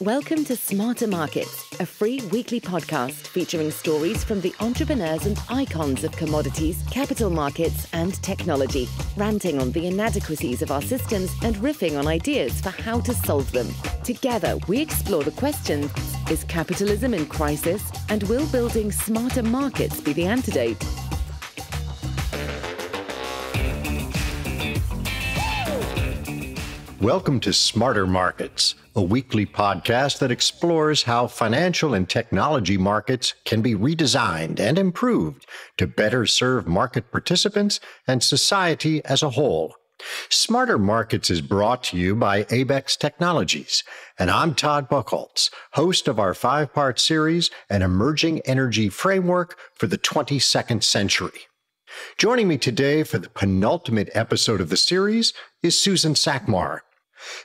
Welcome to Smarter Markets, a free weekly podcast featuring stories from the entrepreneurs and icons of commodities, capital markets, and technology, ranting on the inadequacies of our systems and riffing on ideas for how to solve them. Together, we explore the questions: is capitalism in crisis? And will building smarter markets be the antidote? Welcome to Smarter Markets, a weekly podcast that explores how financial and technology markets can be redesigned and improved to better serve market participants and society as a whole. Smarter Markets is brought to you by Abex Technologies, and I'm Todd Buchholz, host of our 5-part series, An Emerging Energy Framework for the 22nd Century. Joining me today for the penultimate episode of the series is Susan Sakmar.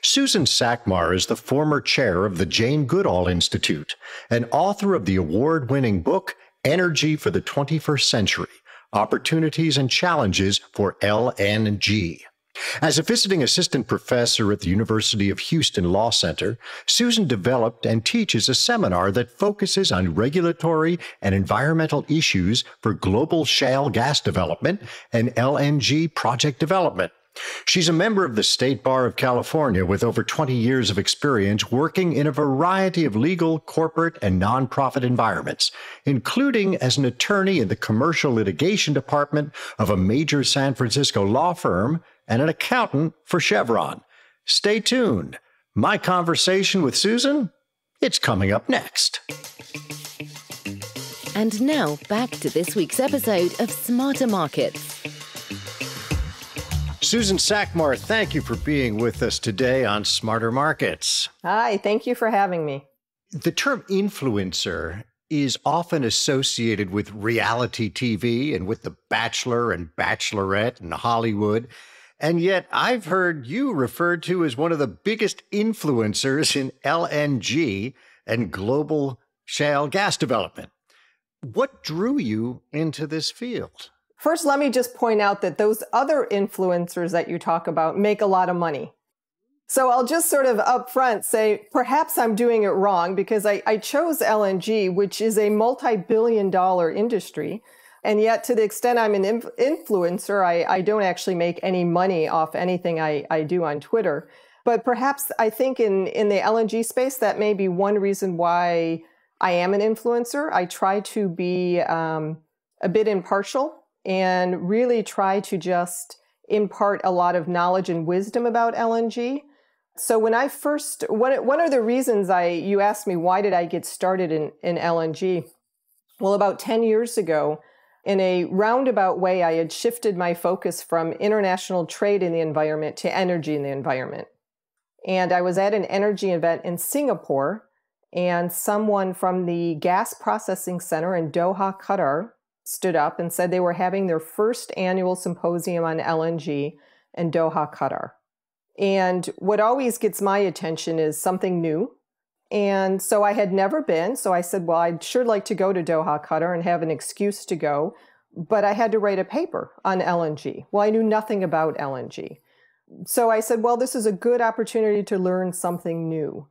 Susan Sakmar is the former chair of the Jane Goodall Institute and author of the award-winning book, Energy for the 21st Century: Opportunities and Challenges for LNG. As a visiting assistant professor at the University of Houston Law Center, Susan developed and teaches a seminar that focuses on regulatory and environmental issues for global shale gas development and LNG project development. She's a member of the State Bar of California with over 20 years of experience working in a variety of legal, corporate, and nonprofit environments, including as an attorney in the commercial litigation department of a major San Francisco law firm and an accountant for Chevron. Stay tuned. My conversation with Susan, it's coming up next. And now, back to this week's episode of Smarter Markets. Susan Sakmar, thank you for being with us today on Smarter Markets. Hi, thank you for having me. The term influencer is often associated with reality TV and with The Bachelor and Bachelorette and Hollywood. And yet I've heard you referred to as one of the biggest influencers in LNG and global shale gas development. What drew you into this field? First, let me just point out that those other influencers that you talk about make a lot of money. So I'll just sort of upfront say, perhaps I'm doing it wrong because I chose LNG, which is a multi-billion-dollar industry. And yet, to the extent I'm an influencer, I don't actually make any money off anything I do on Twitter. But perhaps I think in the LNG space, that may be one reason why I am an influencer. I try to be a bit impartial and really try to just impart a lot of knowledge and wisdom about LNG. So when I first, one of the reasons you asked me, why did I get started in LNG? Well, about 10 years ago, in a roundabout way, I had shifted my focus from international trade in the environment to energy in the environment. And I was at an energy event in Singapore, and someone from the gas processing center in Doha, Qatar, stood up and said they were having their first annual symposium on LNG in Doha, Qatar. And what always gets my attention is something new. And so I had never been. So I said, well, I'd sure like to go to Doha, Qatar and have an excuse to go. But I had to write a paper on LNG. Well, I knew nothing about LNG. So I said, well, this is a good opportunity to learn something new.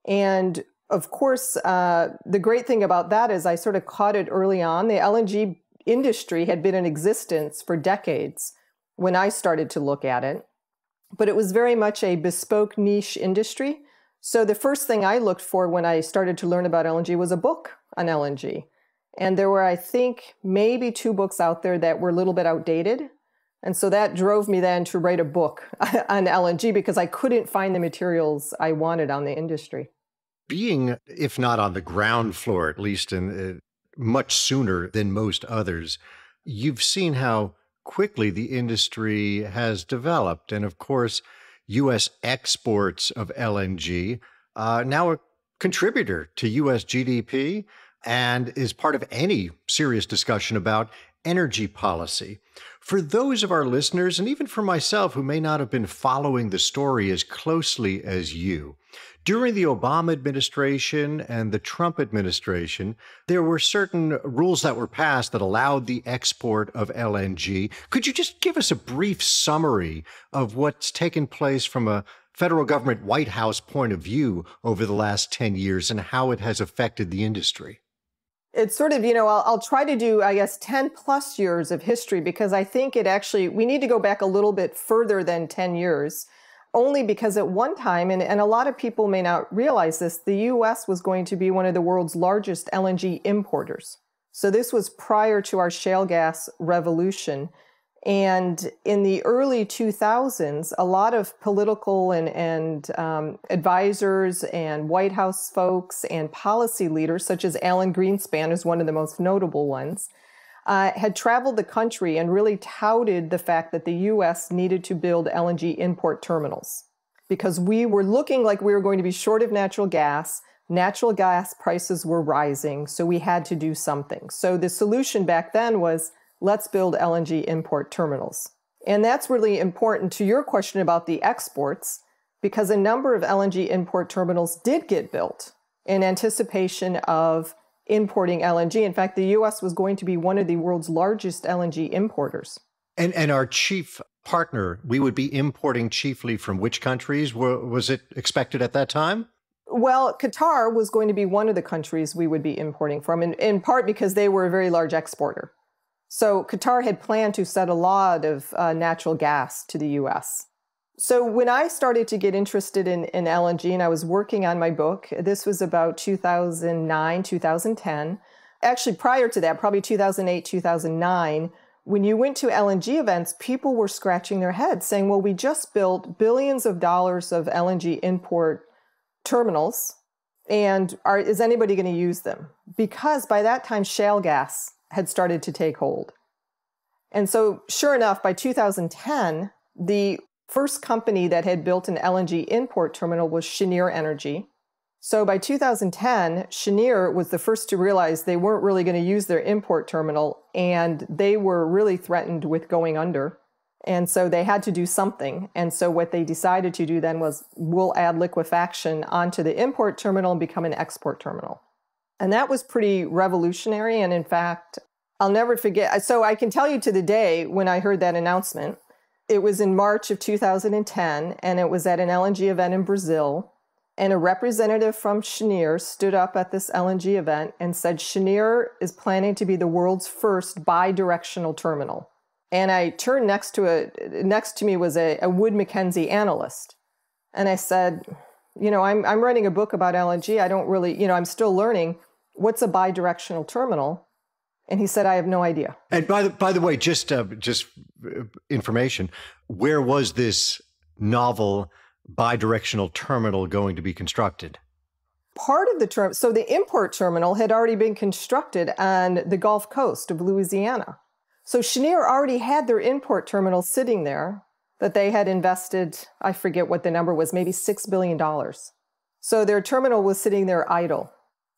And of course, the great thing about that is I sort of caught it early on. The LNG industry had been in existence for decades when I started to look at it, but it was very much a bespoke niche industry. So the first thing I looked for when I started to learn about LNG was a book on LNG. And there were, I think, maybe 2 books out there that were a little bit outdated. And so that drove me then to write a book on LNG because I couldn't find the materials I wanted on the industry. Being, if not on the ground floor, at least in much sooner than most others, you've seen how quickly the industry has developed. And of course, U.S. exports of LNG now a contributor to U.S. GDP and is part of any serious discussion about energy policy. For those of our listeners, and even for myself who may not have been following the story as closely as you, During the Obama administration and the Trump administration, there were certain rules that were passed that allowed the export of LNG. Could you just give us a brief summary of what's taken place from a federal government White House point of view over the last 10 years and how it has affected the industry? It's sort of, I'll try to do, 10 plus years of history, because I think we need to go back a little bit further than 10 years, only because at one time, and a lot of people may not realize this, the U.S. was going to be one of the world's largest LNG importers. So this was prior to our shale gas revolution. And in the early 2000s, a lot of political and advisors and White House folks and policy leaders, such as Alan Greenspan is one of the most notable ones, had traveled the country and really touted the fact that the U.S. needed to build LNG import terminals because we were looking like we were going to be short of natural gas. Natural gas prices were rising, so we had to do something. So the solution back then was, let's build LNG import terminals. And that's really important to your question about the exports, because a number of LNG import terminals did get built in anticipation of importing LNG. In fact, the U.S. was going to be one of the world's largest LNG importers. And our chief partner, we would be importing chiefly from which countries? Was it expected at that time? Well, Qatar was going to be one of the countries we would be importing from, in part because they were a very large exporter. So Qatar had planned to sell a lot of natural gas to the U.S. So when I started to get interested in LNG and I was working on my book, this was about 2009, 2010. Actually, prior to that, probably 2008, 2009, when you went to LNG events, people were scratching their heads saying, well, we just built billions of dollars of LNG import terminals, and is anybody going to use them? Because by that time, shale gas had started to take hold. And so sure enough, by 2010, the first company that had built an LNG import terminal was Cheniere Energy. So by 2010, Cheniere was the first to realize they weren't really going to use their import terminal, and they were really threatened with going under. And so they had to do something. And so what they decided to do then was, we'll add liquefaction onto the import terminal and become an export terminal. And that was pretty revolutionary. And in fact, I'll never forget. So I can tell you to the day when I heard that announcement, it was in March of 2010, and it was at an LNG event in Brazil. And a representative from Cheniere stood up at this LNG event and said, Cheniere is planning to be the world's first bidirectional terminal. And I turned next to me was a Wood Mackenzie analyst. And I said, I'm writing a book about LNG. I don't really, I'm still learning. What's a bidirectional terminal? And he said, I have no idea. And by the way, just information, where was this novel bidirectional terminal going to be constructed? Part of the so the import terminal had already been constructed on the Gulf Coast of Louisiana. So Cheniere already had their import terminal sitting there that they had invested, I forget what the number was, maybe $6 billion. So their terminal was sitting there idle.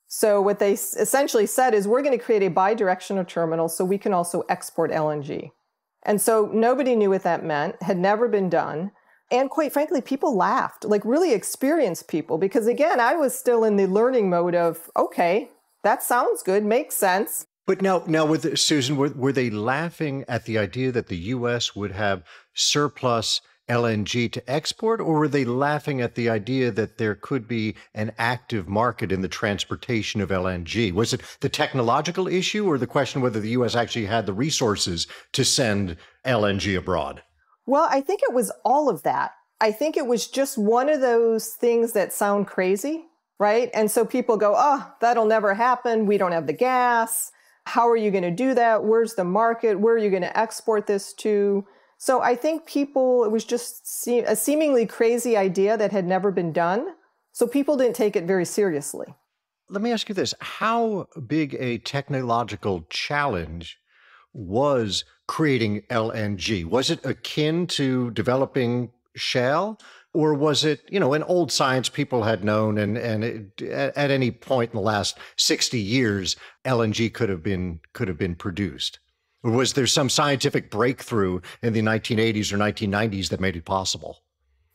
So what they essentially said is, we're going to create a bidirectional terminal so we can also export LNG. And so nobody knew what that meant, had never been done. And quite frankly, people laughed, like really experienced people, because again, I was still in the learning mode of, okay, that sounds good, makes sense. But now with Susan, were they laughing at the idea that the U.S. would have surplus LNG to export, or were they laughing at the idea that there could be an active market in the transportation of LNG? Was it the technological issue, or the question whether the U.S. actually had the resources to send LNG abroad? Well, I think it was all of that. I think it was just one of those things that sound crazy, right? And so people go, oh, that'll never happen. We don't have the gas. How are you going to do that? Where's the market? Where are you going to export this to? So I think it was just a seemingly crazy idea that had never been done. So people didn't take it very seriously. Let me ask you this. How big a technological challenge was creating LNG? Was it akin to developing shale? Or was it, an old science people had known, and at any point in the last 60 years, LNG could have been produced? Or was there some scientific breakthrough in the 1980s or 1990s that made it possible?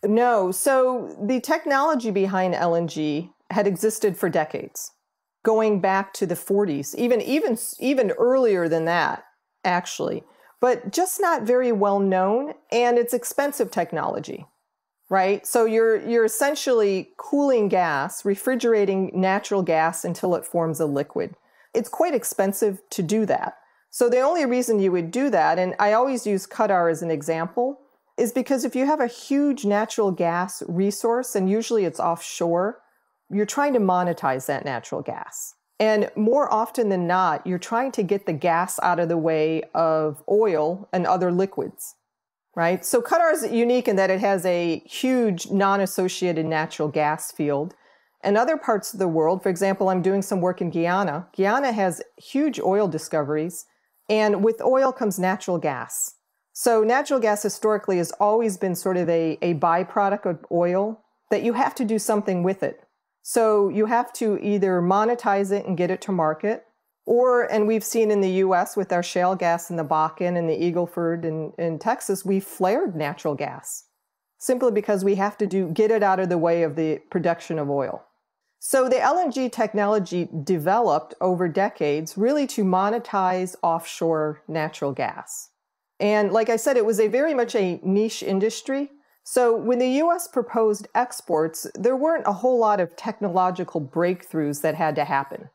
No. So the technology behind LNG had existed for decades, going back to the 40s, even earlier than that, actually, but just not very well known, and it's expensive technology, right? So you're essentially cooling gas, refrigerating natural gas until it forms a liquid. It's quite expensive to do that. So the only reason you would do that, and I always use Qatar as an example, is because if you have a huge natural gas resource, and usually it's offshore, you're trying to monetize that natural gas. And more often than not, you're trying to get the gas out of the way of oil and other liquids, right? So Qatar is unique in that it has a huge non-associated natural gas field. And other parts of the world, for example, I'm doing some work in Guyana. Guyana has huge oil discoveries, and with oil comes natural gas. So natural gas historically has always been sort of a byproduct of oil that you have to do something with it. So you have to either monetize it and get it to market, or, and we've seen in the US with our shale gas in the Bakken and the Eagle Ford in Texas, we flared natural gas simply because we have to get it out of the way of the production of oil. So the LNG technology developed over decades really to monetize offshore natural gas. And like I said, it was very much a niche industry. So when the U.S. proposed exports, there weren't a whole lot of technological breakthroughs that had to happen.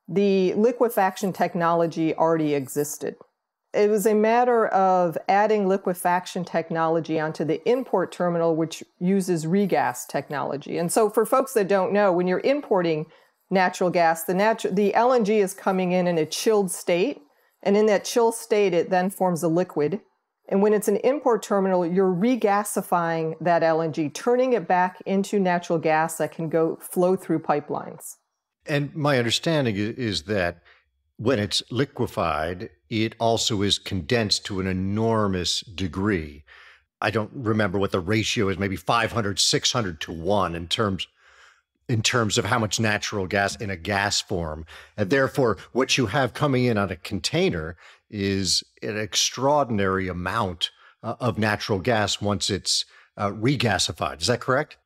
The liquefaction technology already existed. It was a matter of adding liquefaction technology onto the import terminal, which uses regas technology. And so for folks that don't know, when you're importing natural gas, the LNG is coming in a chilled state. And in that chill state, it then forms a liquid. And when it's an import terminal, you're regasifying that LNG, turning it back into natural gas that can flow through pipelines. And my understanding is that when it's liquefied, it also is condensed to an enormous degree. I don't remember what the ratio is, maybe 500, 600 to 1 in terms of how much natural gas in a gas form. And therefore, what you have coming in on a container is an extraordinary amount of natural gas once it's regasified. Is that correct?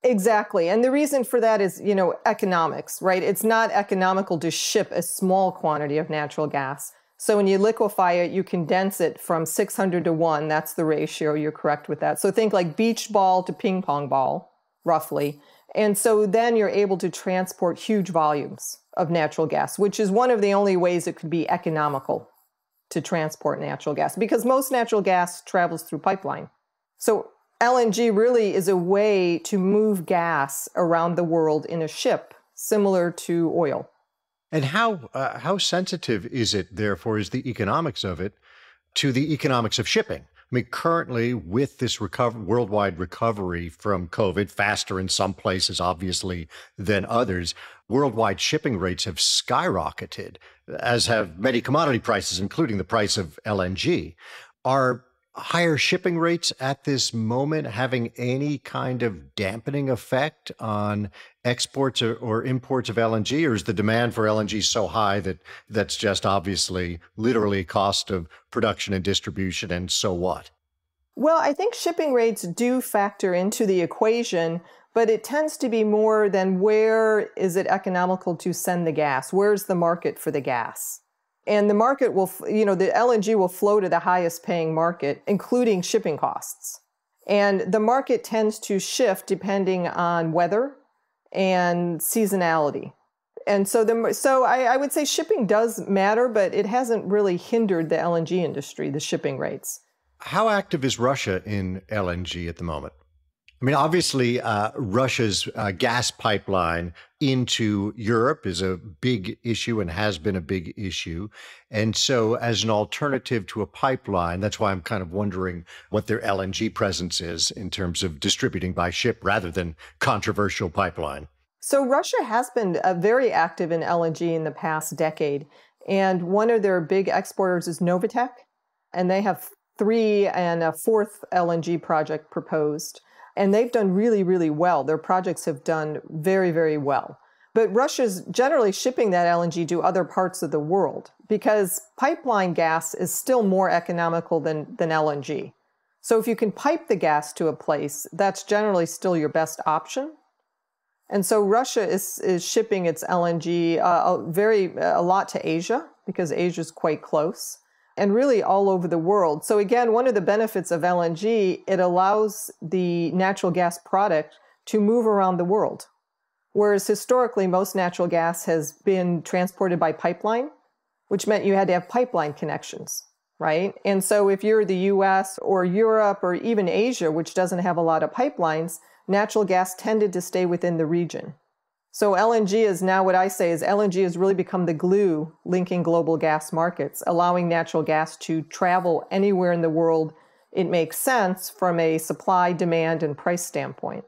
Exactly. And the reason for that is, economics, right? It's not economical to ship a small quantity of natural gas. So when you liquefy it, you condense it from 600 to 1. That's the ratio. You're correct with that. So think like beach ball to ping pong ball, roughly. And so then you're able to transport huge volumes of natural gas, which is one of the only ways it could be economical to transport natural gas, because most natural gas travels through pipeline. So LNG really is a way to move gas around the world in a ship, similar to oil. And how sensitive is it, therefore, is the economics of it to the economics of shipping? I mean, currently, with this worldwide recovery from COVID, faster in some places, obviously, than others, worldwide shipping rates have skyrocketed, as have many commodity prices, including the price of LNG. Are higher shipping rates at this moment having any kind of dampening effect on exports or imports of LNG, or is the demand for LNG so high that that's just obviously literally cost of production and distribution, and so what? Well, I think shipping rates do factor into the equation, but it tends to be more than where is it economical to send the gas? Where's the market for the gas? And the market will, the LNG will flow to the highest paying market, including shipping costs. And the market tends to shift depending on weather and seasonality. And so I would say shipping does matter, but it hasn't really hindered the LNG industry, the shipping rates. How active is Russia in LNG at the moment? I mean, obviously, Russia's gas pipeline into Europe is a big issue and has been a big issue. And so as an alternative to a pipeline, that's why I'm kind of wondering what their LNG presence is in terms of distributing by ship rather than controversial pipeline. So Russia has been very active in LNG in the past decade. And one of their big exporters is Novatek. And they have 3 and a 4th LNG project proposed. And they've done really, really well. Their projects have done very, very well. But Russia's generally shipping that LNG to other parts of the world because pipeline gas is still more economical than LNG. So if you can pipe the gas to a place, that's generally still your best option. And so Russia is shipping its LNG a lot to Asia, because Asia is quite close, and really all over the world. So again, one of the benefits of LNG, it allows the natural gas product to move around the world. Whereas historically, most natural gas has been transported by pipeline, which meant you had to have pipeline connections, right? And so if you're the US or Europe or even Asia, which doesn't have a lot of pipelines, natural gas tended to stay within the region. So LNG is now, what I say is LNG has really become the glue linking global gas markets, allowing natural gas to travel anywhere in the world it makes sense from a supply, demand, and price standpoint.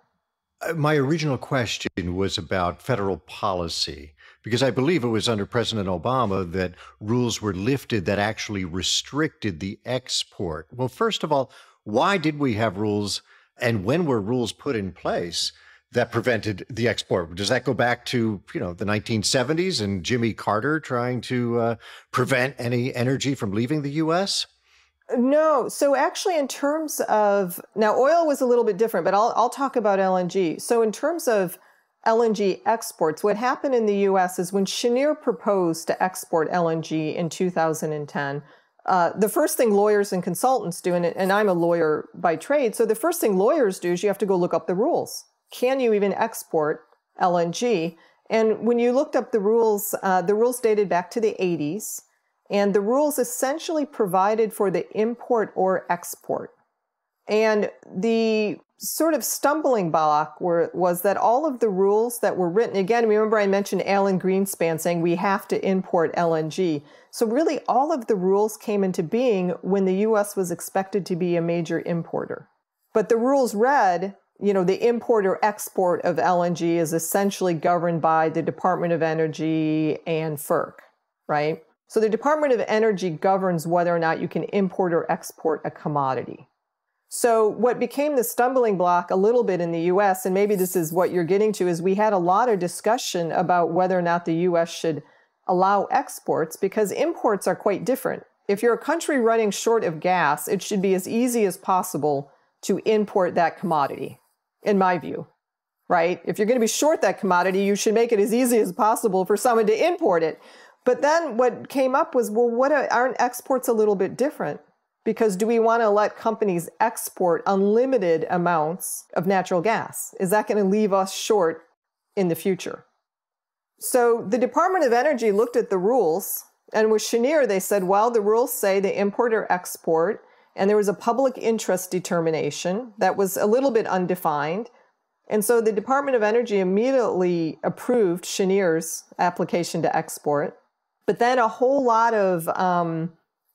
My original question was about federal policy, because I believe it was under President Obama that rules were lifted that actually restricted the export. Well, first of all, why did we have rules, and when were rules put in place that prevented the export? Does that go back to, the 1970s and Jimmy Carter trying to prevent any energy from leaving the U.S.? No. So actually, in terms of, now oil was a little bit different, but I'll talk about LNG. So in terms of LNG exports, what happened in the U.S. is when Cheniere proposed to export LNG in 2010, the first thing lawyers and consultants do, and I'm a lawyer by trade, so the first thing lawyers do is you have to go look up the rules. Can you even export LNG? And when you looked up the rules dated back to the 80s, and the rules essentially provided for the import or export. And the sort of stumbling block was that all of the rules that were written, again, remember I mentioned Alan Greenspan saying we have to import LNG. So really all of the rules came into being when the U.S. was expected to be a major importer. But the rules read, the import or export of LNG is essentially governed by the Department of Energy and FERC, right? So the Department of Energy governs whether or not you can import or export a commodity. So what became the stumbling block a little bit in the U.S., and maybe this is what you're getting to, is we had a lot of discussion about whether or not the U.S. should allow exports, because imports are quite different. If you're a country running short of gas, it should be as easy as possible to import that commodity, in my view, right? If you're going to be short that commodity, you should make it as easy as possible for someone to import it. But then what came up was, well, aren't exports a little bit different? Because do we want to let companies export unlimited amounts of natural gas? Is that going to leave us short in the future? So the Department of Energy looked at the rules, and with Cheniere, they said, well, the rules say the import or export, and there was a public interest determination that was a little bit undefined. And so the Department of Energy immediately approved Cheniere's application to export. But then a whole lot of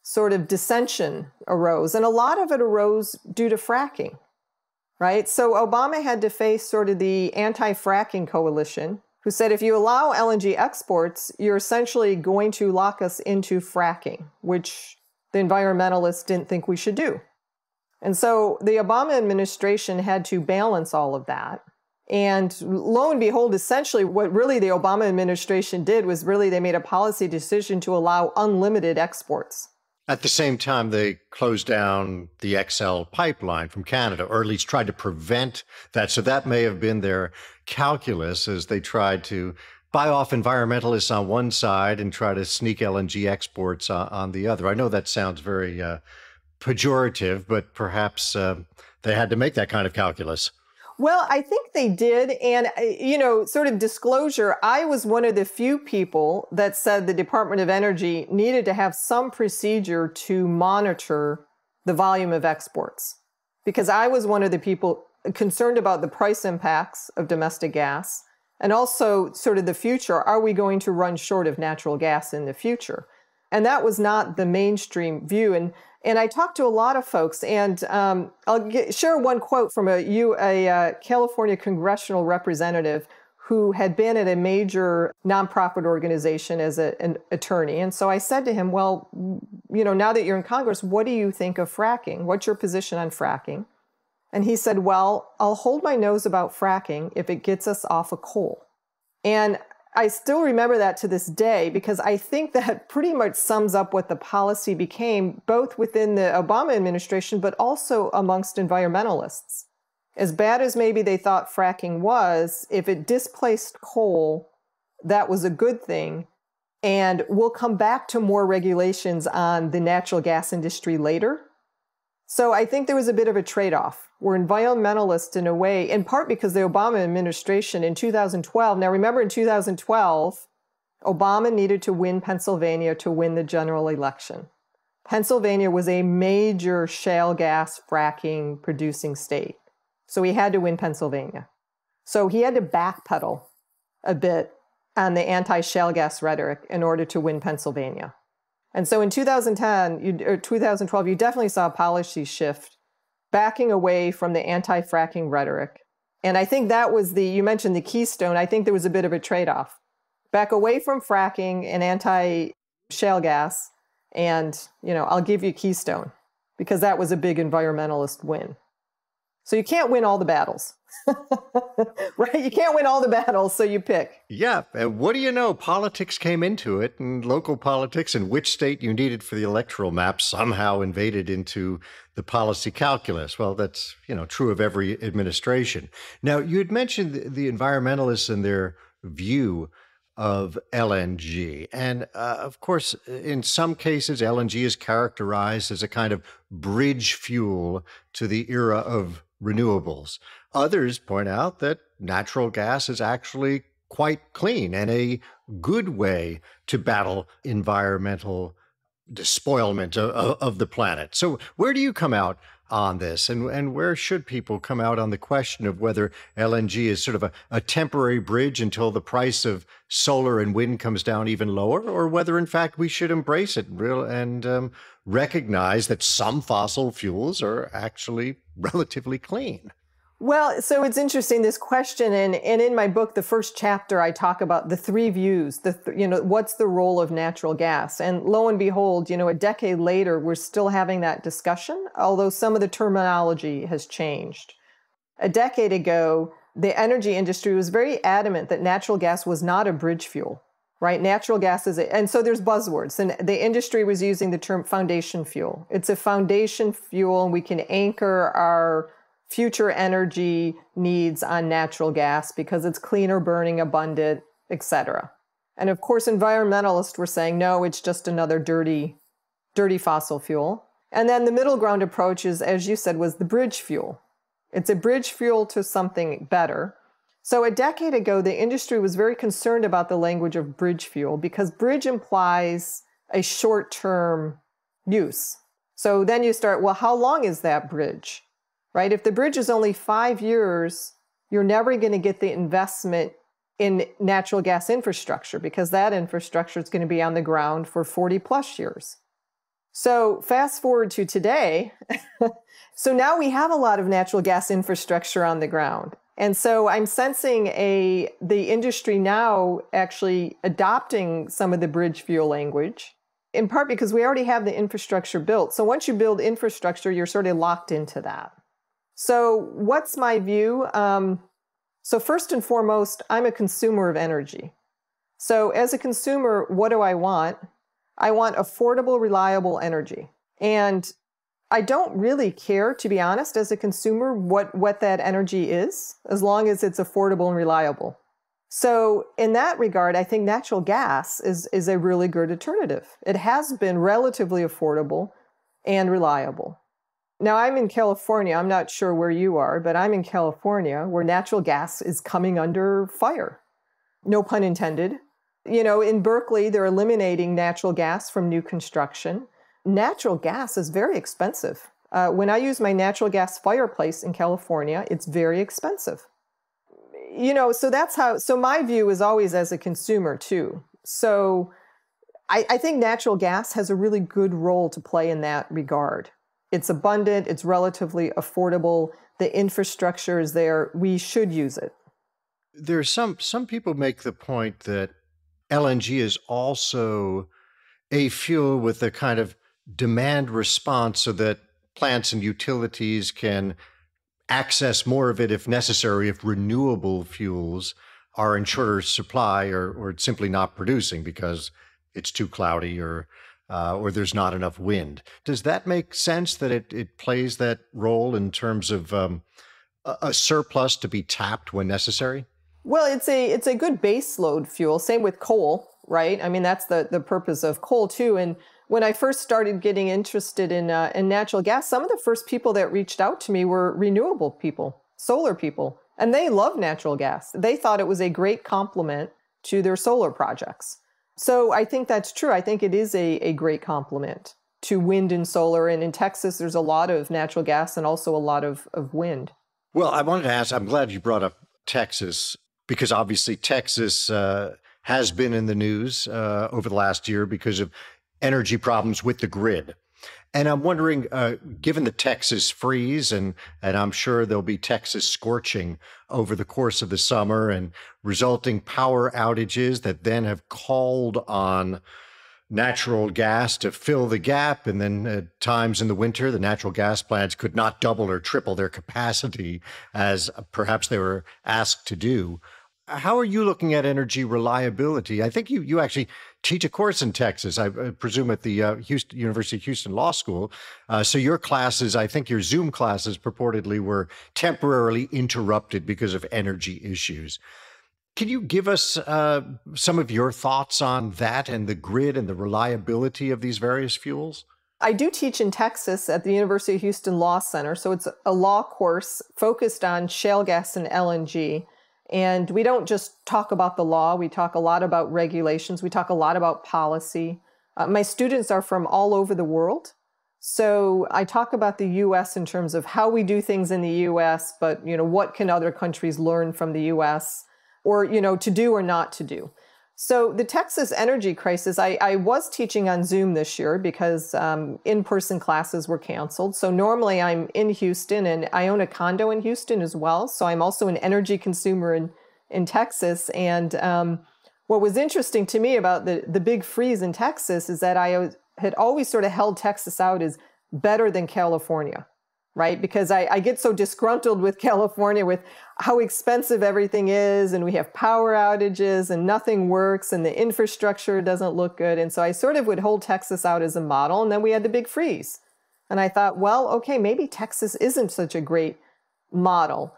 sort of dissension arose, and a lot of it arose due to fracking, right? So Obama had to face sort of the anti-fracking coalition, who said if you allow LNG exports, you're essentially going to lock us into fracking, which the environmentalists didn't think we should do. And so the Obama administration had to balance all of that. And lo and behold, essentially what really the Obama administration did was really they made a policy decision to allow unlimited exports. At the same time, they closed down the XL pipeline from Canada, or at least tried to prevent that. So that may have been their calculus as they tried to buy off environmentalists on one side and try to sneak LNG exports on the other. I know that sounds very pejorative, but perhaps they had to make that kind of calculus. Well, I think they did. And, sort of disclosure, I was one of the few people that said the Department of Energy needed to have some procedure to monitor the volume of exports, because I was one of the people concerned about the price impacts of domestic gas and also sort of the future. Are we going to run short of natural gas in the future? And that was not the mainstream view. And I talked to a lot of folks, and I'll share one quote from a California congressional representative who had been at a major nonprofit organization as an attorney. And so I said to him, well, now that you're in Congress, what do you think of fracking? What's your position on fracking? And he said, well, I'll hold my nose about fracking if it gets us off of coal. And I still remember that to this day because I think that pretty much sums up what the policy became, both within the Obama administration, but also amongst environmentalists. As bad as maybe they thought fracking was, if it displaced coal, that was a good thing. And we'll come back to more regulations on the natural gas industry later. So I think there was a bit of a trade-off. We're environmentalists in a way, in part because the Obama administration in 2012, now remember in 2012, Obama needed to win Pennsylvania to win the general election. Pennsylvania was a major shale gas fracking producing state. So he had to win Pennsylvania. So he had to backpedal a bit on the anti-shale gas rhetoric in order to win Pennsylvania. And so in 2012, you definitely saw a policy shift backing away from the anti-fracking rhetoric. And I think that was you mentioned the keystone. I think there was a bit of a trade-off. Back away from fracking and anti-shale gas, and, I'll give you keystone, because that was a big environmentalist win. So you can't win all the battles, right? You can't win all the battles, so you pick. Yeah, and what do you know? Politics came into it, and local politics and which state you needed for the electoral map somehow invaded into the policy calculus. Well, that's, true of every administration. Now, you had mentioned the environmentalists and their view of LNG. And of course, in some cases, LNG is characterized as a kind of bridge fuel to the era of renewables. Others point out that natural gas is actually quite clean and a good way to battle environmental despoilment of the planet. So where do you come out on this? And where should people come out on the question of whether LNG is sort of a temporary bridge until the price of solar and wind comes down even lower, or whether, in fact, we should embrace it and recognize that some fossil fuels are actually relatively clean? Well, so it's interesting, this question, and in my book, the first chapter, I talk about the three views, what's the role of natural gas? And lo and behold, a decade later, we're still having that discussion, although some of the terminology has changed. A decade ago, the energy industry was very adamant that natural gas was not a bridge fuel, right? Natural gas and so there's buzzwords, and the industry was using the term foundation fuel. It's a foundation fuel, and we can anchor our future energy needs on natural gas because it's cleaner burning, abundant, etc. And of course, environmentalists were saying, no, it's just another dirty fossil fuel. And then the middle ground approach is, as you said, was the bridge fuel. It's a bridge fuel to something better. So a decade ago, the industry was very concerned about the language of bridge fuel because bridge implies a short-term use. So then you start, well, how long is that bridge? Right? If the bridge is only 5 years, you're never going to get the investment in natural gas infrastructure because that infrastructure is going to be on the ground for 40 plus years. So fast forward to today. So now we have a lot of natural gas infrastructure on the ground. And so I'm sensing the industry now actually adopting some of the bridge fuel language, in part because we already have the infrastructure built. So once you build infrastructure, you're sort of locked into that. So what's my view? So first and foremost, I'm a consumer of energy. So as a consumer, what do I want? I want affordable, reliable energy. And I don't really care, to be honest, as a consumer, what that energy is, as long as it's affordable and reliable. So in that regard, I think natural gas is a really good alternative. It has been relatively affordable and reliable. Now, I'm in California. I'm not sure where you are, but I'm in California where natural gas is coming under fire. No pun intended. In Berkeley, they're eliminating natural gas from new construction. Natural gas is very expensive. When I use my natural gas fireplace in California, it's very expensive. So my view is always as a consumer too. So I think natural gas has a really good role to play in that regard. It's abundant, it's relatively affordable, the infrastructure is there, we should use it. There's some people make the point that LNG is also a fuel with a kind of demand response so that plants and utilities can access more of it if necessary, if renewable fuels are in shorter supply or simply not producing because it's too cloudy or there's not enough wind. Does that make sense that it plays that role in terms of a surplus to be tapped when necessary? Well, it's a good baseload fuel. Same with coal, right? I mean, that's the purpose of coal too. And when I first started getting interested in natural gas, some of the first people that reached out to me were renewable people, solar people, and they love natural gas. They thought it was a great complement to their solar projects. So I think that's true. I think it is a great complement to wind and solar. And in Texas, there's a lot of natural gas and also a lot of wind. Well, I wanted to ask, I'm glad you brought up Texas, because obviously Texas has been in the news over the last year because of energy problems with the grid. And I'm wondering, given the Texas freeze, and I'm sure there'll be Texas scorching over the course of the summer and resulting power outages that then have called on natural gas to fill the gap. And then at times in the winter, the natural gas plants could not double or triple their capacity as perhaps they were asked to do. How are you looking at energy reliability? I think you actually teach a course in Texas, I presume at the University of Houston Law School. So your classes, I think your Zoom classes purportedly were temporarily interrupted because of energy issues. Can you give us some of your thoughts on that and the grid and the reliability of these various fuels? I do teach in Texas at the University of Houston Law Center. So it's a law course focused on shale gas and LNG. And we don't just talk about the law. We talk a lot about regulations. We talk a lot about policy. My students are from all over the world. So I talk about the U.S. in terms of how we do things in the U.S., but, what can other countries learn from the U.S. or, to do or not to do. So the Texas energy crisis, I was teaching on Zoom this year because in-person classes were canceled. So normally I'm in Houston and I own a condo in Houston as well. So I'm also an energy consumer in Texas. And what was interesting to me about the big freeze in Texas is that I had always sort of held Texas out as better than California, right? Because I get so disgruntled with California with how expensive everything is, and we have power outages and nothing works and the infrastructure doesn't look good. And so I sort of would hold Texas out as a model, and then we had the big freeze. And I thought, well, okay, maybe Texas isn't such a great model.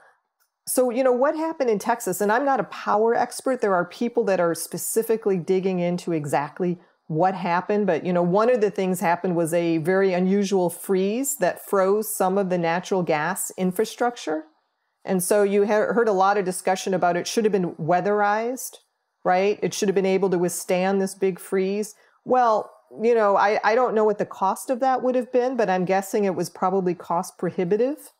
So, what happened in Texas? And I'm not a power expert. There are people that are specifically digging into exactly what happened. But, one of the things happened was a very unusual freeze that froze some of the natural gas infrastructure. And so you heard a lot of discussion about it should have been weatherized, right? It should have been able to withstand this big freeze. Well, I don't know what the cost of that would have been, but I'm guessing it was probably cost prohibitive,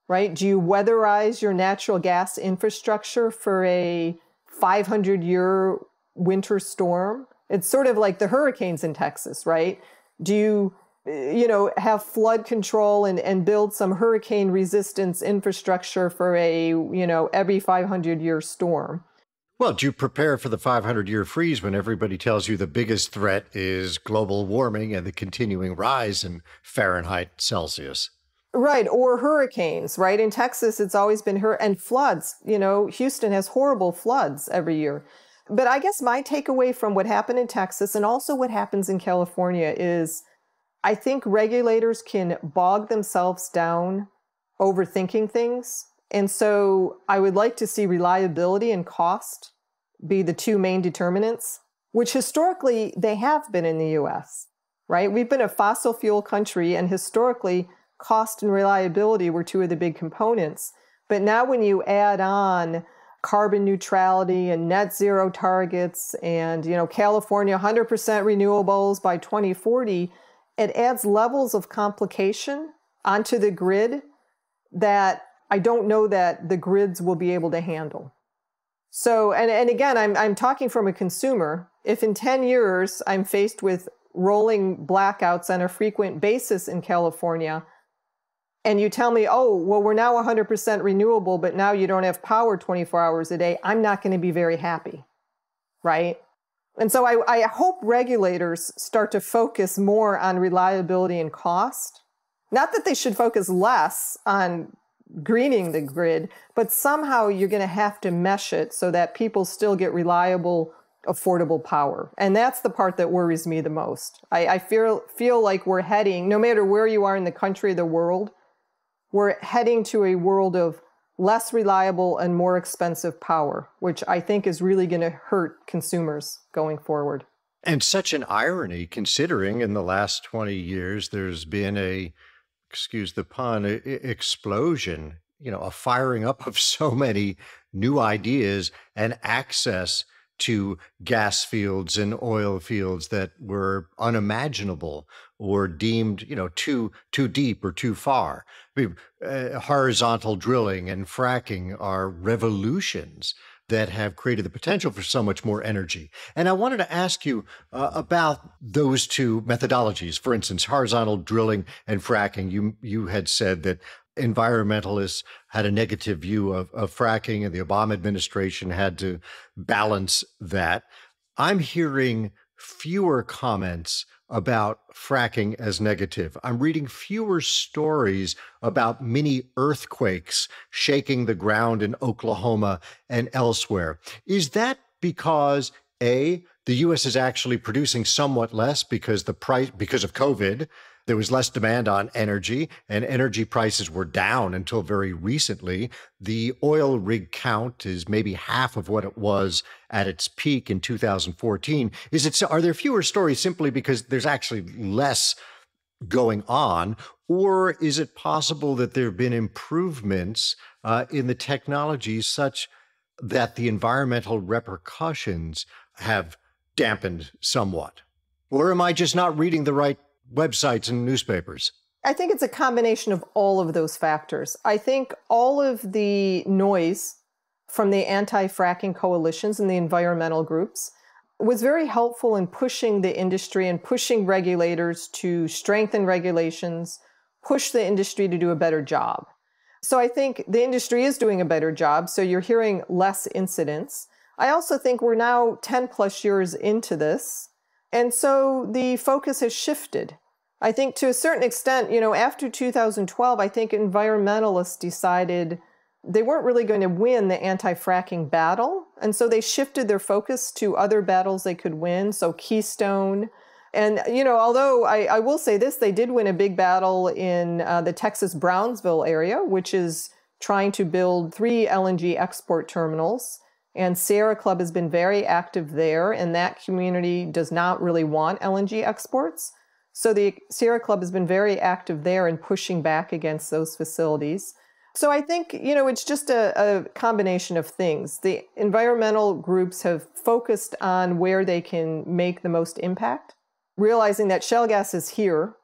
right? Do you weatherize your natural gas infrastructure for a 500-year winter storm? It's sort of like the hurricanes in Texas, right? Do you, have flood control and build some hurricane resistance infrastructure for a, every 500-year storm? Well, do you prepare for the 500-year freeze when everybody tells you the biggest threat is global warming and the continuing rise in Fahrenheit, Celsius? Right, or hurricanes, right? In Texas, it's always been and floods. Houston has horrible floods every year. But I guess my takeaway from what happened in Texas and also what happens in California is I think regulators can bog themselves down overthinking things. And so I would like to see reliability and cost be the two main determinants, which historically they have been in the U.S., right? We've been a fossil fuel country, and historically cost and reliability were two of the big components. But now when you add on carbon neutrality and net zero targets and, California 100% renewables by 2040, it adds levels of complication onto the grid that I don't know that the grids will be able to handle. So, and again, I'm talking from a consumer. If in 10 years I'm faced with rolling blackouts on a frequent basis in California, and you tell me, oh, well, we're now 100% renewable, but now you don't have power 24 hours a day, I'm not going to be very happy, right? And so I hope regulators start to focus more on reliability and cost. Not that they should focus less on greening the grid, but somehow you're going to have to mesh it so that people still get reliable, affordable power. And that's the part that worries me the most. I feel like we're heading, no matter where you are in the country or the world, we're heading to a world of less reliable and more expensive power, which I think is really going to hurt consumers going forward. And such an irony, considering in the last 20 years, there's been excuse the pun, explosion, a firing up of so many new ideas and access to gas fields and oil fields that were unimaginable or deemed, too deep or too far. I mean, horizontal drilling and fracking are revolutions that have created the potential for so much more energy. And I wanted to ask you about those two methodologies. For instance, horizontal drilling and fracking. You had said that environmentalists had a negative view of fracking, and the Obama administration had to balance that. I'm hearing fewer comments about fracking as negative. I'm reading fewer stories about mini earthquakes shaking the ground in Oklahoma and elsewhere. Is that because the U.S. is actually producing somewhat less because of COVID? There was less demand on energy, and energy prices were down until very recently. The oil rig count is maybe half of what it was at its peak in 2014. Are there fewer stories simply because there's actually less going on, or is it possible that there have been improvements in the technology such that the environmental repercussions have dampened somewhat? Or am I just not reading the right websites and newspapers? I think it's a combination of all of those factors. I think all of the noise from the anti-fracking coalitions and the environmental groups was very helpful in pushing the industry and pushing regulators to strengthen regulations, push the industry to do a better job. So I think the industry is doing a better job, so you're hearing less incidents. I also think we're now 10 plus years into this, and so the focus has shifted. I think to a certain extent, after 2012, I think environmentalists decided they weren't really going to win the anti-fracking battle. And so they shifted their focus to other battles they could win. So Keystone. And, although I will say this, they did win a big battle in the Texas Brownsville area, which is trying to build 3 LNG export terminals. And Sierra Club has been very active there, and that community does not really want LNG exports. So the Sierra Club has been very active there in pushing back against those facilities. So I think, it's just a combination of things. The environmental groups have focused on where they can make the most impact, realizing that shale gas is here.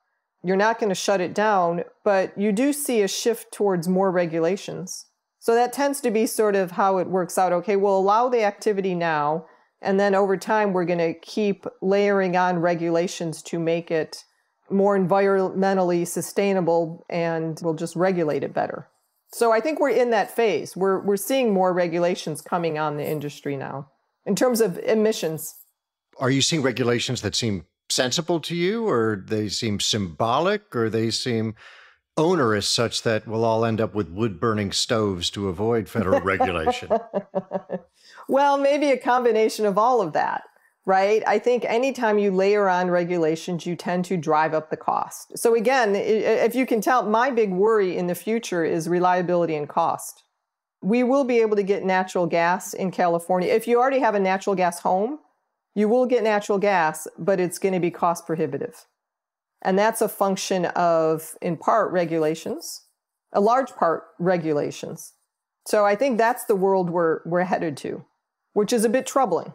You're not going to shut it down, but you do see a shift towards more regulations. So that tends to be sort of how it works out. Okay, we'll allow the activity now, and then over time, we're going to keep layering on regulations to make it more environmentally sustainable, and we'll just regulate it better. So I think we're in that phase. We're seeing more regulations coming on the industry now in terms of emissions. Are you seeing regulations that seem sensible to you, or they seem symbolic, or they seem onerous such that we'll all end up with wood-burning stoves to avoid federal regulation? Well, maybe a combination of all of that, right? I think anytime you layer on regulations, you tend to drive up the cost. So again, if you can tell, my big worry in the future is reliability and cost. We will be able to get natural gas in California. If you already have a natural gas home, you will get natural gas, but it's going to be cost prohibitive. And that's a function of, in part, regulations, a large part regulations. So I think that's the world we're headed to, which is a bit troubling.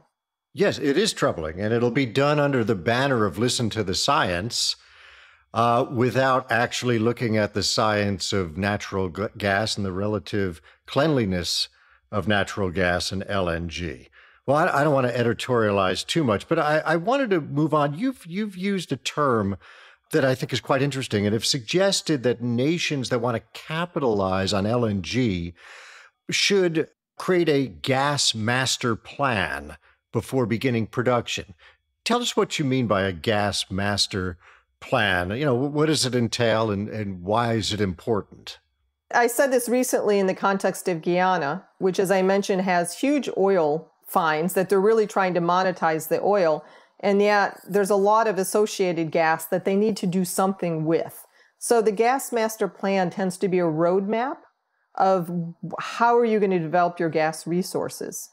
Yes, it is troubling, and it'll be done under the banner of listen to the science, without actually looking at the science of natural gas and the relative cleanliness of natural gas and LNG. Well, I don't want to editorialize too much, but I wanted to move on. You've used a term that I think is quite interesting, and have suggested that nations that want to capitalize on LNG should create a gas master plan before beginning production. Tell us what you mean by a gas master plan. What does it entail, and why is it important? I said this recently in the context of Guyana, which, as I mentioned, has huge oil finds that they're really trying to monetize the oil. And yet there's a lot of associated gas that they need to do something with. So the gas master plan tends to be a roadmap of how are you going to develop your gas resources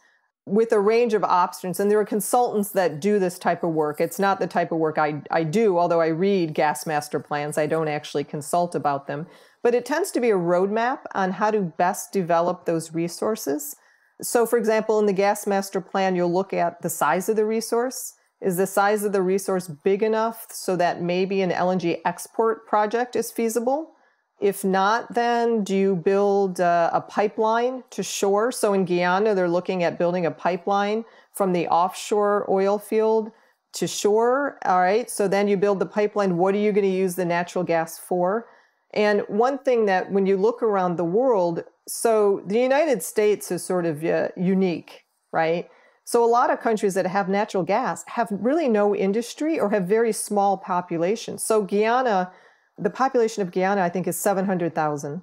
with a range of options. And there are consultants that do this type of work. It's not the type of work I do, although I read gas master plans. I don't actually consult about them. But it tends to be a roadmap on how to best develop those resources. So, for example, in the gas master plan, you'll look at the size of the resource. Is the size of the resource big enough so that maybe an LNG export project is feasible? If not, then do you build a pipeline to shore? So in Guyana, they're looking at building a pipeline from the offshore oil field to shore. All right, so then you build the pipeline. What are you going to use the natural gas for? And one thing that when you look around the world, so the United States is sort of unique, right? So a lot of countries that have natural gas have really no industry or have very small populations. So Guyana, the population of Guyana, I think, is 700,000.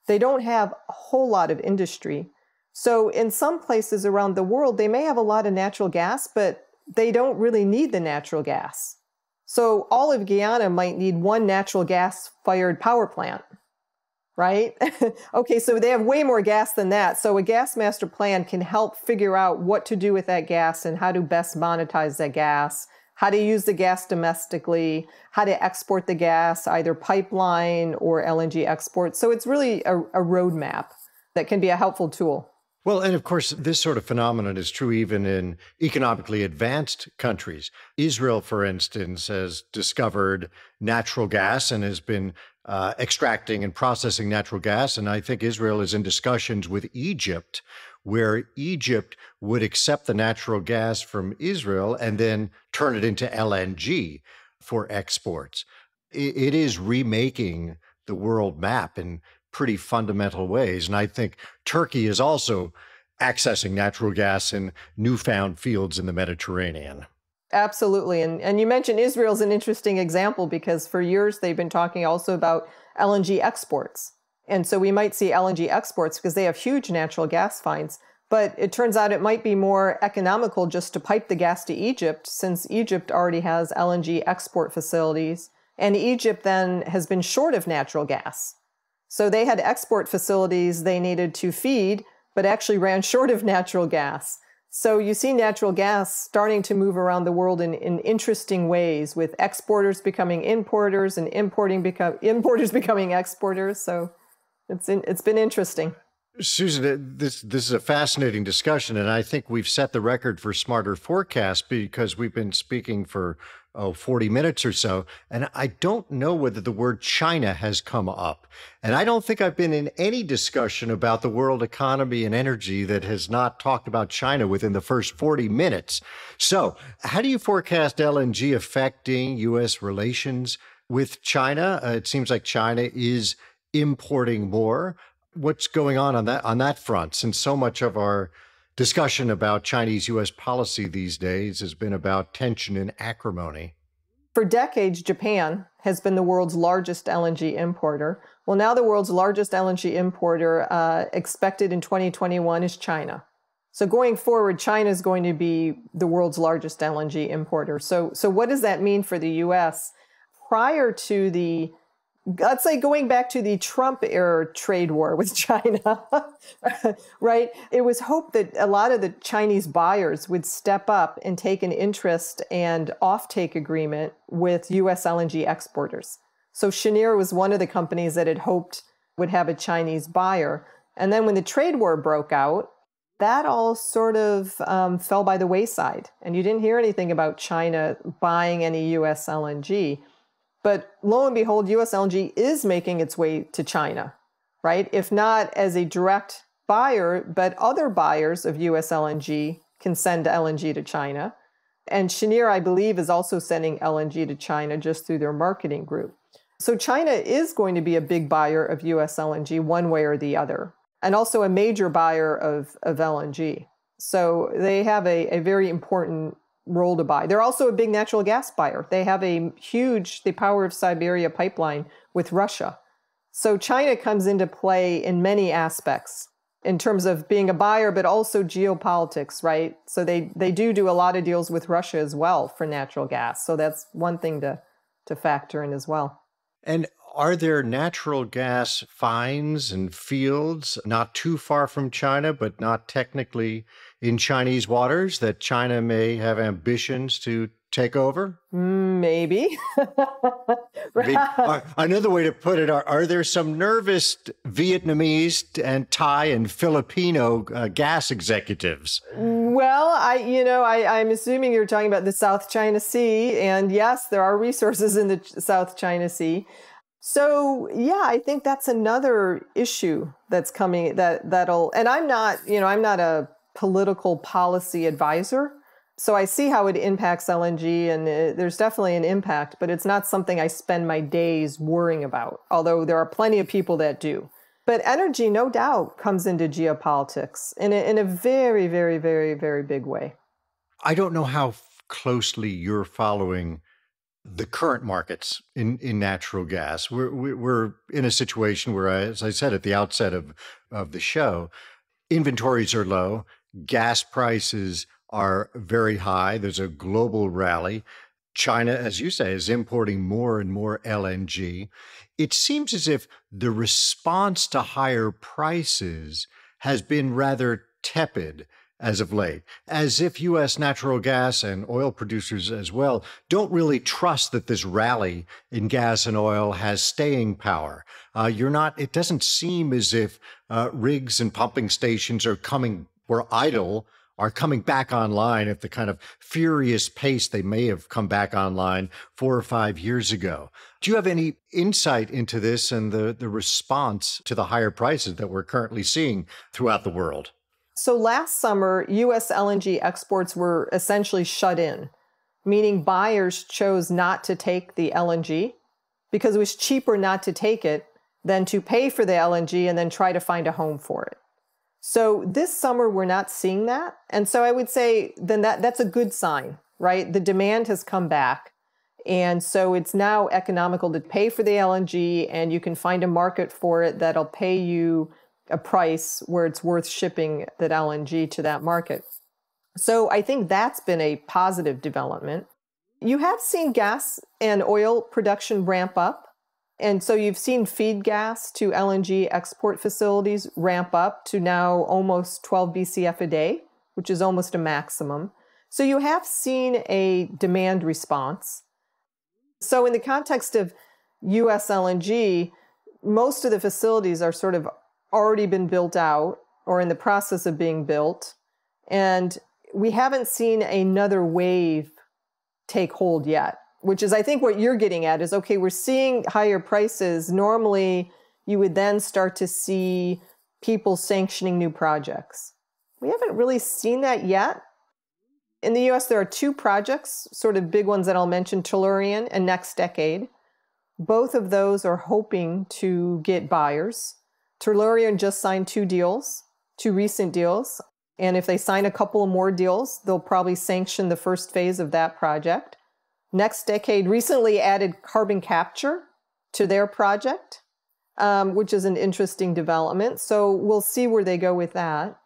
They don't have a whole lot of industry. So in some places around the world, they may have a lot of natural gas, but they don't really need the natural gas. So all of Guyana might need one natural gas-fired power plant, right? Okay, so they have way more gas than that. So a gas master plan can help figure out what to do with that gas and how to best monetize that gas, how to use the gas domestically, how to export the gas, either pipeline or LNG export. So it's really a roadmap that can be a helpful tool. Well, and of course, this sort of phenomenon is true even in economically advanced countries. Israel, for instance, has discovered natural gas and has been extracting and processing natural gas. And I think Israel is in discussions with Egypt, where Egypt would accept the natural gas from Israel and then turn it into LNG for exports. It is remaking the world map in pretty fundamental ways. And I think Turkey is also accessing natural gas in newfound fields in the Mediterranean. Absolutely. And you mentioned Israel's an interesting example because for years they've been talking also about LNG exports. And so we might see LNG exports because they have huge natural gas finds. But it turns out it might be more economical just to pipe the gas to Egypt, since Egypt already has LNG export facilities. And Egypt then has been short of natural gas. So they had export facilities they needed to feed, but actually ran short of natural gas. So you see natural gas starting to move around the world in interesting ways, with exporters becoming importers and importers becoming exporters. So it's been interesting. Susan, this is a fascinating discussion, and I think we've set the record for smarter forecasts because we've been speaking for 40 minutes or so, and I don't know whether the word China has come up. And I don't think I've been in any discussion about the world economy and energy that has not talked about China within the first 40 minutes. So how do you forecast LNG affecting U.S. relations with China? It seems like China is importing more. What's going on that front, since so much of our discussion about Chinese-U.S. policy these days has been about tension and acrimony? For decades, Japan has been the world's largest LNG importer. Well, now the world's largest LNG importer expected in 2021 is China. So going forward, China is going to be the world's largest LNG importer. So what does that mean for the U.S.? Prior to let's say going back to the Trump-era trade war with China, right? It was hoped that a lot of the Chinese buyers would step up and take an interest and offtake agreement with U.S. LNG exporters. So Cheniere was one of the companies that had hoped would have a Chinese buyer. And then when the trade war broke out, that all sort of fell by the wayside. And you didn't hear anything about China buying any U.S. LNG. But lo and behold, U.S. LNG is making its way to China, right? If not as a direct buyer, but other buyers of U.S. LNG can send LNG to China. And Cheniere, I believe, is also sending LNG to China just through their marketing group. So China is going to be a big buyer of U.S. LNG one way or the other, and also a major buyer of LNG. So they have a very important role to buy. They're also a big natural gas buyer. They have the Power of Siberia pipeline with Russia. So China comes into play in many aspects in terms of being a buyer, but also geopolitics, right? So they do a lot of deals with Russia as well for natural gas. So that's one thing to factor in as well. And are there natural gas finds and fields not too far from China, but not technically in Chinese waters that China may have ambitions to take over? Maybe. Another way to put it, are there some nervous Vietnamese and Thai and Filipino gas executives? Well, I'm assuming you're talking about the South China Sea. And yes, there are resources in the South China Sea. So, yeah, I think that's another issue that's coming that'll, and I'm not a political policy advisor. So I see how it impacts LNG, and there's definitely an impact, but it's not something I spend my days worrying about, although there are plenty of people that do. But energy, no doubt, comes into geopolitics in a very, very, very, very big way. I don't know how closely you're following the current markets in natural gas. We're in a situation where, as I said at the outset of the show, inventories are low, gas prices are very high. There's a global rally. China, as you say, is importing more and more LNG. It seems as if the response to higher prices has been rather tepid as of late, as if U.S. natural gas and oil producers as well don't really trust that this rally in gas and oil has staying power. It doesn't seem as if rigs and pumping stations are coming back online at the kind of furious pace they may have come back online 4 or 5 years ago. Do you have any insight into this and the response to the higher prices that we're currently seeing throughout the world? So last summer, U.S. LNG exports were essentially shut in, meaning buyers chose not to take the LNG because it was cheaper not to take it than to pay for the LNG and then try to find a home for it. So this summer, we're not seeing that. And so I would say then that's a good sign, right? The demand has come back. And so it's now economical to pay for the LNG, and you can find a market for it that'll pay you a price where it's worth shipping that LNG to that market. So I think that's been a positive development. You have seen gas and oil production ramp up. And so you've seen feed gas to LNG export facilities ramp up to now almost 12 BCF a day, which is almost a maximum. So you have seen a demand response. So in the context of US LNG, most of the facilities are sort of already been built out or in the process of being built. And we haven't seen another wave take hold yet, which is, I think what you're getting at is, okay, we're seeing higher prices. Normally, you would then start to see people sanctioning new projects. We haven't really seen that yet. In the US, there are 2 projects, sort of big ones that I'll mention, Tellurian and Next Decade. Both of those are hoping to get buyers. Tellurian just signed 2 recent deals. And if they sign a couple of more deals, they'll probably sanction the first phase of that project. Next Decade recently added carbon capture to their project, which is an interesting development. So we'll see where they go with that.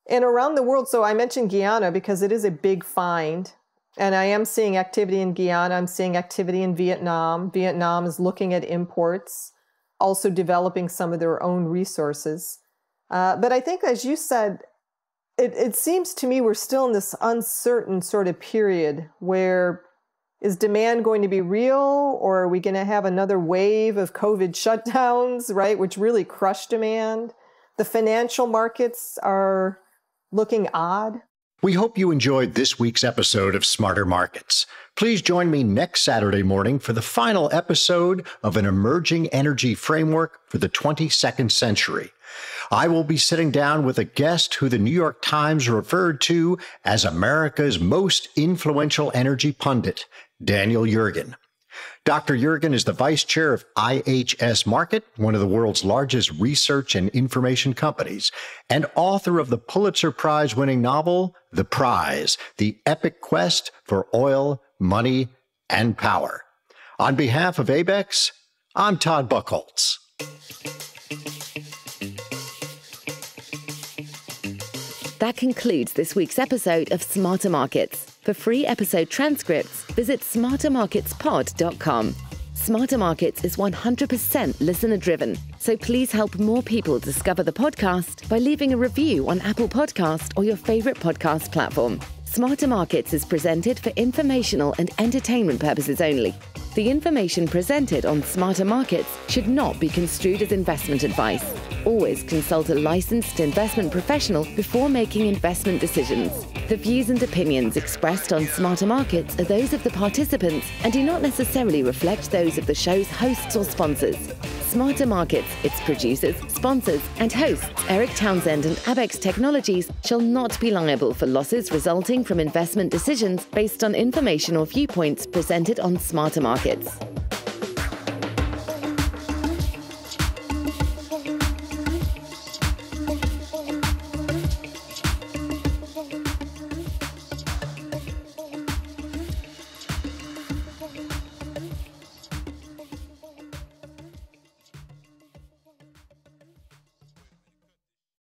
And around the world, so I mentioned Guyana because it is a big find. And I am seeing activity in Guyana. I'm seeing activity in Vietnam. Vietnam is looking at imports, also developing some of their own resources. But I think, as you said, it seems to me we're still in this uncertain sort of period where is demand going to be real, or are we going to have another wave of COVID shutdowns, right, which really crushed demand? The financial markets are looking odd. We hope you enjoyed this week's episode of Smarter Markets. Please join me next Saturday morning for the final episode of an emerging energy framework for the 22nd century. I will be sitting down with a guest who the New York Times referred to as America's most influential energy pundit, Daniel Yergin. Dr. Yergin is the vice chair of IHS Markit, one of the world's largest research and information companies, and author of the Pulitzer Prize-winning novel, The Prize, The Epic Quest for Oil, Money, and Power. On behalf of ABEX, I'm Todd Buchholz. That concludes this week's episode of Smarter Markets. For free episode transcripts, visit smartermarketspod.com. Smarter Markets is 100% listener-driven, so please help more people discover the podcast by leaving a review on Apple Podcast or your favorite podcast platform. Smarter Markets is presented for informational and entertainment purposes only. The information presented on Smarter Markets should not be construed as investment advice. Always consult a licensed investment professional before making investment decisions. The views and opinions expressed on Smarter Markets are those of the participants and do not necessarily reflect those of the show's hosts or sponsors. Smarter Markets, its producers, sponsors, and hosts, Eric Townsend and Abex Technologies, shall not be liable for losses resulting from investment decisions based on information or viewpoints presented on Smarter Markets.